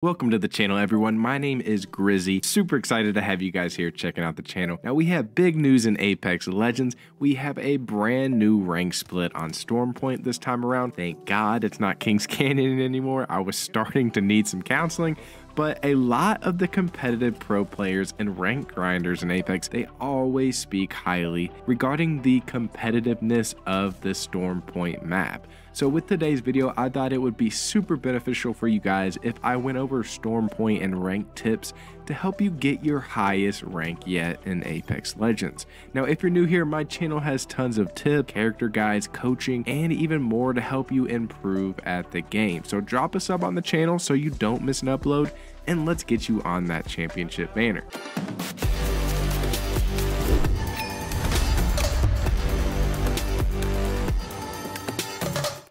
Welcome to the channel, everyone. My name is Grizzy. Super excited to have you guys here checking out the channel. Now, we have big news in Apex Legends. We have a brand new rank split on Stormpoint this time around. Thank God it's not Kings Canyon anymore. I was starting to need some counseling, but a lot of the competitive pro players and rank grinders in Apex, they always speak highly regarding the competitiveness of the Stormpoint map. So with today's video, I thought it would be super beneficial for you guys if I went over Stormpoint and rank tips to help you get your highest rank yet in Apex Legends. Now, if you're new here, my channel has tons of tips, character guides, coaching, and even more to help you improve at the game. So drop a sub on the channel so you don't miss an upload, and let's get you on that championship banner.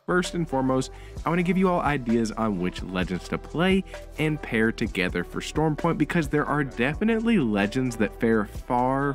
First and foremost, I want to give you all ideas on which legends to play and pair together for Stormpoint, because there are definitely legends that fare far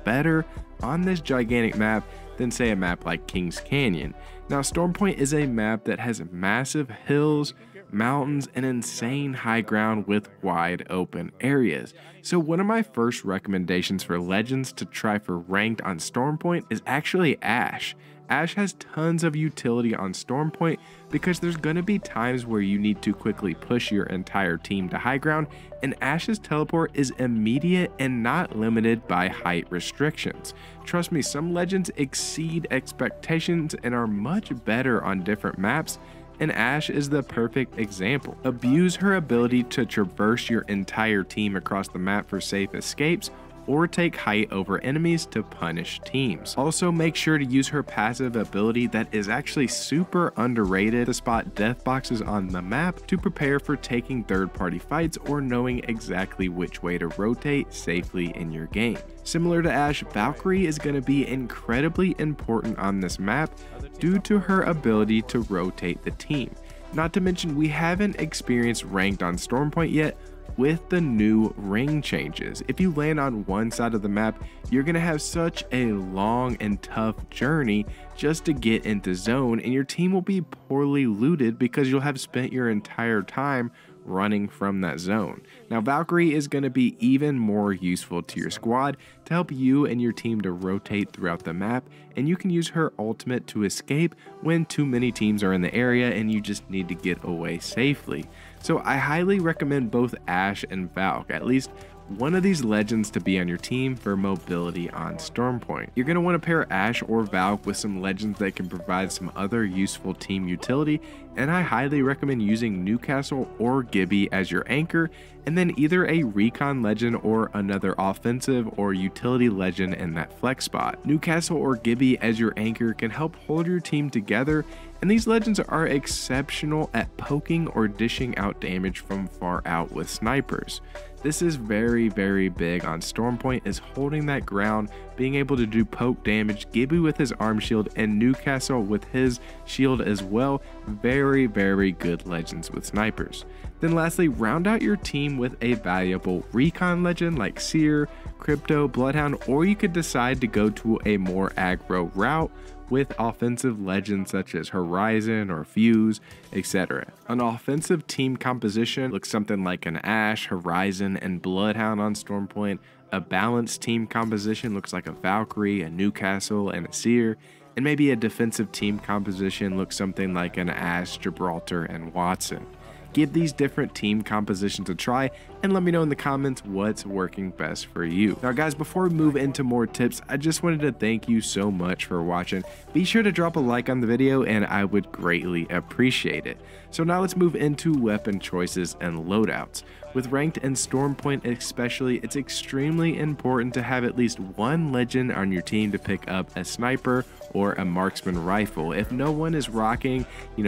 better on this gigantic map than say a map like Kings Canyon. Now, Stormpoint is a map that has massive hills, mountains, and insane high ground with wide open areas. So one of my first recommendations for legends to try for ranked on Stormpoint is actually Ashe. Ashe has tons of utility on Stormpoint because there's going to be times where you need to quickly push your entire team to high ground, and Ashe's teleport is immediate and not limited by height restrictions. Trust me, some legends exceed expectations and are much better on different maps, and Ashe is the perfect example. Abuse her ability to traverse your entire team across the map for safe escapes, or take height over enemies to punish teams. Also, make sure to use her passive ability that is actually super underrated to spot death boxes on the map to prepare for taking third-party fights or knowing exactly which way to rotate safely in your game. Similar to Ashe, Valkyrie is going to be incredibly important on this map due to her ability to rotate the team. Not to mention, we haven't experienced ranked on Stormpoint yet with the new ring changes. If you land on one side of the map, you're gonna have such a long and tough journey just to get into zone, and your team will be poorly looted because you'll have spent your entire time running from that zone. Now, Valkyrie is going to be even more useful to your squad to help you and your team to rotate throughout the map, and you can use her ultimate to escape when too many teams are in the area and you just need to get away safely. So I highly recommend both Ashe and Valk, at least one of these legends, to be on your team for mobility on Stormpoint. You're going to want to pair Ashe or Valk with some legends that can provide some other useful team utility, and I highly recommend using Newcastle or Gibby as your anchor, and then either a recon legend or another offensive or utility legend in that flex spot. Newcastle or Gibby as your anchor can help hold your team together, and these legends are exceptional at poking or dishing out damage from far out with snipers. This is very big on Stormpoint, is holding that ground, being able to do poke damage, Gibby with his arm shield, and Newcastle with his shield as well. Very good legends with snipers. Then lastly, round out your team with a valuable recon legend like Seer, Crypto, Bloodhound, or you could decide to go to a more aggro route with offensive legends such as Horizon or Fuse, etc. An offensive team composition looks something like an Ashe, Horizon, and Bloodhound on Stormpoint. A balanced team composition looks like a Valkyrie, a Newcastle, and a Seer. And maybe a defensive team composition looks something like an Ashe, Gibraltar, and Watson. Give these different team compositions a try and let me know in the comments what's working best for you. Now guys, before we move into more tips, I just wanted to thank you so much for watching. Be sure to drop a like on the video and I would greatly appreciate it. So now let's move into weapon choices and loadouts. With ranked and Stormpoint especially, it's extremely important to have at least one legend on your team to pick up a sniper or a marksman rifle. If no one is rocking,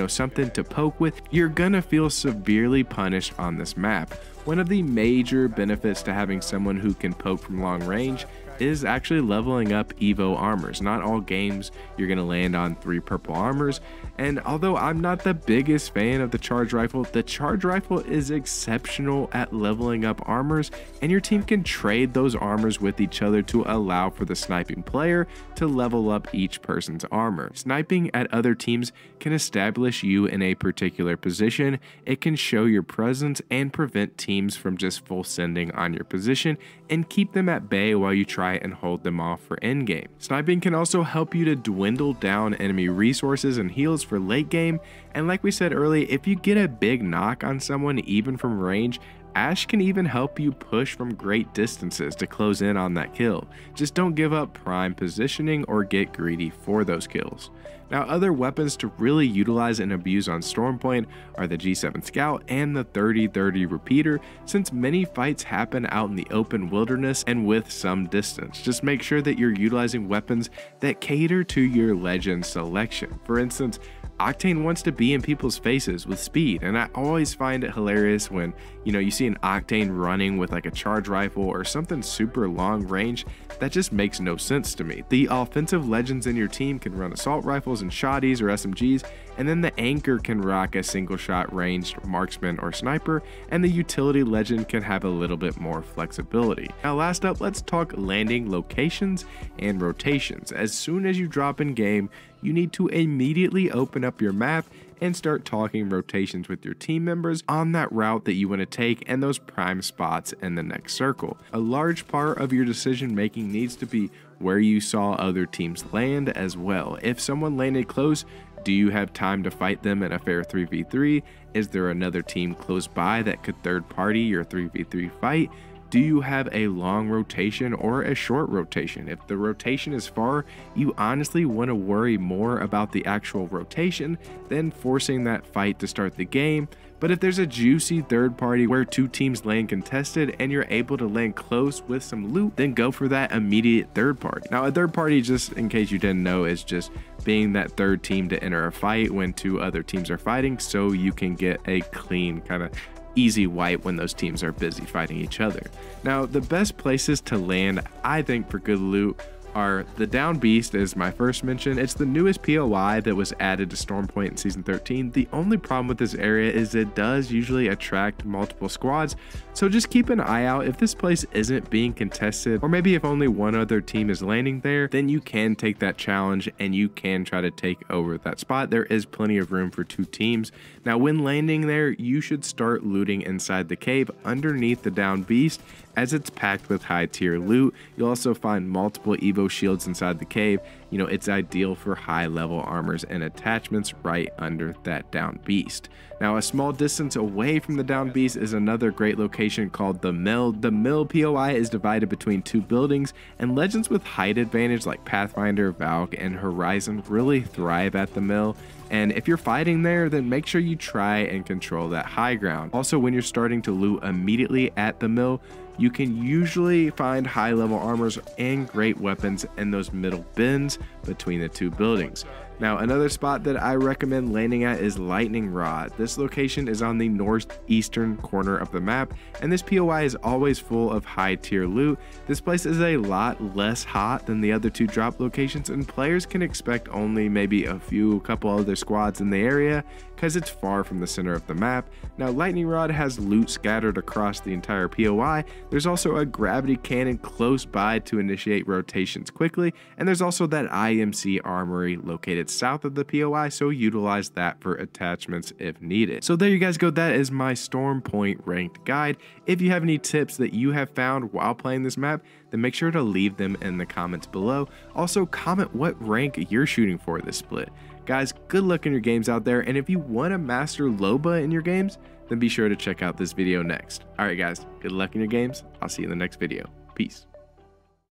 something to poke with, you're gonna feel severely punished on this map. One of the major benefits to having someone who can poke from long range is actually leveling up Evo armors. Not all games you're going to land on 3 purple armors, and although I'm not the biggest fan of the charge rifle is exceptional at leveling up armors, and your team can trade those armors with each other to allow for the sniping player to level up each person's armor. Sniping at other teams can establish you in a particular position, it can show your presence and prevent teams from just full sending on your position and keep them at bay while you try and hold them off for endgame. Sniping can also help you to dwindle down enemy resources and heals for late game, and like we said earlier, if you get a big knock on someone even from range, Ash can even help you push from great distances to close in on that kill. Just don't give up prime positioning or get greedy for those kills. Now, other weapons to really utilize and abuse on Stormpoint are the G7 Scout and the 30-30 Repeater, since many fights happen out in the open wilderness and with some distance. Just make sure that you're utilizing weapons that cater to your legend selection. For instance, Octane wants to be in people's faces with speed, and I always find it hilarious when, you see an Octane running with like a charge rifle or something super long range. That just makes no sense to me. The offensive legends in your team can run assault rifles and shotties or SMGs, and then the anchor can rock a single shot ranged marksman or sniper, and the utility legend can have a little bit more flexibility. Now last up, let's talk landing locations and rotations. As soon as you drop in game, you need to immediately open up your map and start talking rotations with your team members on that route that you want to take and those prime spots in the next circle. A large part of your decision making needs to be where you saw other teams land as well. If someone landed close, do you have time to fight them in a fair 3v3? Is there another team close by that could third party your 3v3 fight? Do you have a long rotation or a short rotation? If the rotation is far, you honestly want to worry more about the actual rotation than forcing that fight to start the game. But if there's a juicy third party where 2 teams land contested and you're able to land close with some loot, then go for that immediate third party. Now, a third party, just in case you didn't know, is just being that third team to enter a fight when 2 other teams are fighting, so you can get a clean kind of easy wipe when those teams are busy fighting each other. Now, the best places to land, I think, for good loot are the Down Beast, is my first mention. It's the newest POI that was added to Stormpoint in Season 13. The only problem with this area is it does usually attract multiple squads, so just keep an eye out. If this place isn't being contested, or maybe if only one other team is landing there, then you can take that challenge and you can try to take over that spot. There is plenty of room for 2 teams. Now, when landing there, you should start looting inside the cave underneath the Down Beast, as it's packed with high tier loot. You'll also find multiple Evo shields inside the cave. It's ideal for high level armors and attachments right under that Down Beast. Now, a small distance away from the Down Beast is another great location called the Mill. The Mill POI is divided between 2 buildings, and legends with height advantage like Pathfinder, Valk, and Horizon really thrive at the Mill. And if you're fighting there, then make sure you try and control that high ground. Also, when you're starting to loot immediately at the Mill, you can usually find high level armors and great weapons in those middle bins between the 2 buildings. Now, another spot that I recommend landing at is Lightning Rod. This location is on the northeastern corner of the map, and this POI is always full of high tier loot. This place is a lot less hot than the other 2 drop locations, and players can expect only maybe a couple other squads in the area because it's far from the center of the map. Now, Lightning Rod has loot scattered across the entire POI. There's also a gravity cannon close by to initiate rotations quickly, and there's also that IMC armory located south of the POI, so utilize that for attachments if needed. So there you guys go, that is my Stormpoint ranked guide. If you have any tips that you have found while playing this map, then make sure to leave them in the comments below. Also, comment what rank you're shooting for this split. Guys, good luck in your games out there, and if you want to master Loba in your games, then be sure to check out this video next. Alright guys, good luck in your games. I'll see you in the next video. Peace.